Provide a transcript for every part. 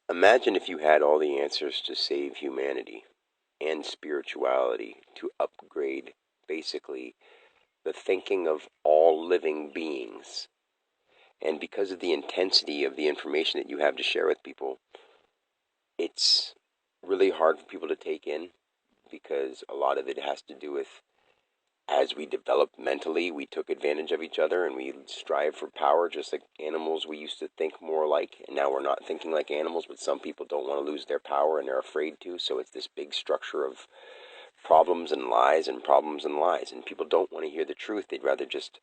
Imagine if you had all the answers to save humanity and spirituality to upgrade, basically, the thinking of all living beings. And because of the intensity of the information that you have to share with people, it's really hard for people to take in because a lot of it has to do with as we developed mentally, we took advantage of each other and we strive for power just like animals we used to think more like. And now we're not thinking like animals, but some people don't want to lose their power and they're afraid to. So it's this big structure of problems and lies and problems and lies. And people don't want to hear the truth. They'd rather just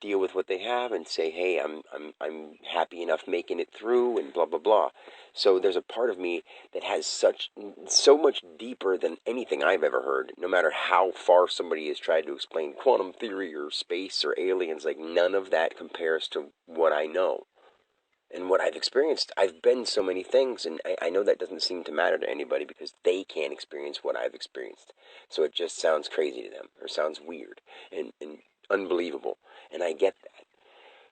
deal with what they have and say, "Hey, I'm happy enough making it through," and blah blah blah. So there's a part of me that has so much deeper than anything I've ever heard. No matter how far somebody has tried to explain quantum theory or space or aliens, like none of that compares to what I know and what I've experienced. I've been so many things, and I know that doesn't seem to matter to anybody because they can't experience what I've experienced. So it just sounds crazy to them, or sounds weird and unbelievable. And I get that.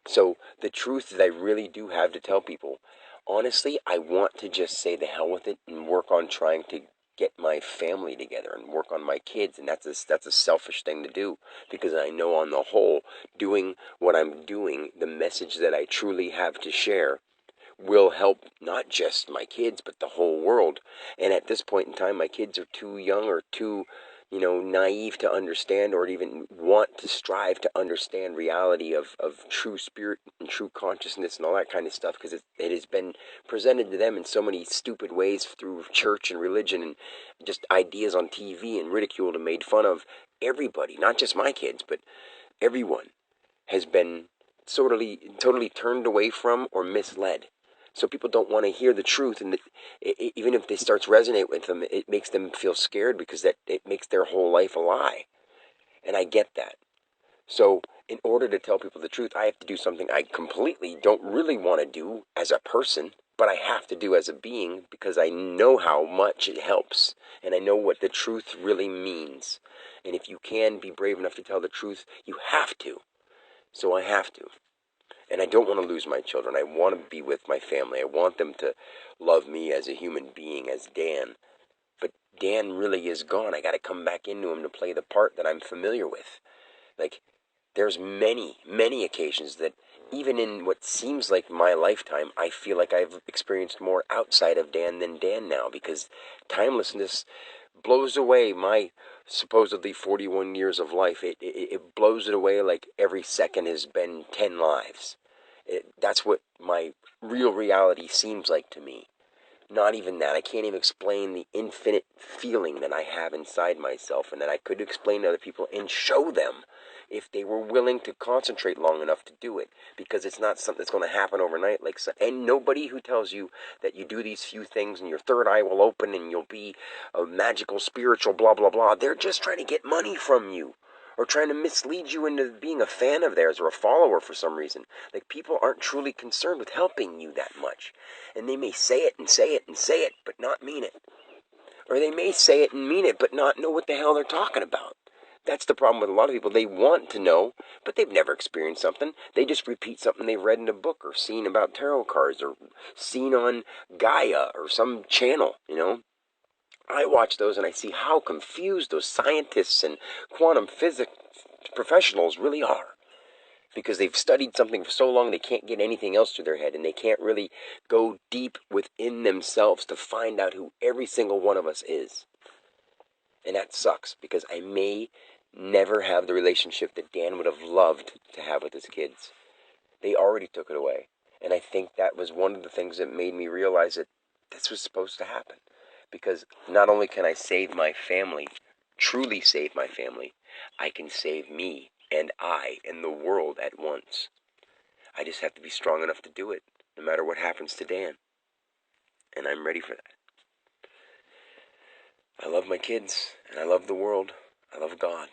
So the truth that I really do have to tell people, honestly, I want to just say the hell with it and work on trying to get my family together and work on my kids, and that's a selfish thing to do because I know on the whole, doing what I'm doing, the message that I truly have to share will help not just my kids but the whole world. And at this point in time, my kids are too young or too naive to understand or even want to strive to understand reality of true spirit and true consciousness and all that kind of stuff because it has been presented to them in so many stupid ways through church and religion and just ideas on TV and ridiculed and made fun of. Everybody, not just my kids, but everyone has been totally turned away from or misled. So people don't want to hear the truth, and even if it starts to resonate with them, it makes them feel scared because that it makes their whole life a lie. And I get that. So in order to tell people the truth, I have to do something I completely don't really want to do as a person, but I have to do as a being because I know how much it helps, and I know what the truth really means. And if you can be brave enough to tell the truth, you have to. So I have to. And I don't want to lose my children. I want to be with my family. I want them to love me as a human being, as Dan. But Dan really is gone. I got to come back into him to play the part that I'm familiar with. Like, there's many occasions that even in what seems like my lifetime, I feel like I've experienced more outside of Dan than Dan now because timelessness blows away my supposedly 41 years of life. It blows it away like every second has been 10 lives. That's what my real reality seems like to me. Not even that. I can't even explain the infinite feeling that I have inside myself and that I could explain to other people and show them if they were willing to concentrate long enough to do it, because it's not something that's going to happen overnight. And nobody who tells you that you do these few things and your third eye will open and you'll be a magical spiritual blah blah blah, they're just trying to get money from you or trying to mislead you into being a fan of theirs or a follower for some reason. Like, people aren't truly concerned with helping you that much, and they may say it and say it and say it but not mean it, or they may say it and mean it but not know what the hell they're talking about. That's the problem with a lot of people. They want to know, but they've never experienced something. They just repeat something they've read in a book or seen about tarot cards or seen on Gaia or some channel. I watch those and I see how confused those scientists and quantum physics professionals really are. Because they've studied something for so long they can't get anything else to their head, and they can't really go deep within themselves to find out who every single one of us is. And that sucks because I may never have the relationship that Dan would have loved to have with his kids. They already took it away. And I think that was one of the things that made me realize that this was supposed to happen. Because not only can I save my family, truly save my family, I can save me and I and the world at once. I just have to be strong enough to do it, no matter what happens to Dan. And I'm ready for that. I love my kids, and I love the world. I love God.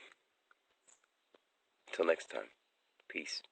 Until next time, peace.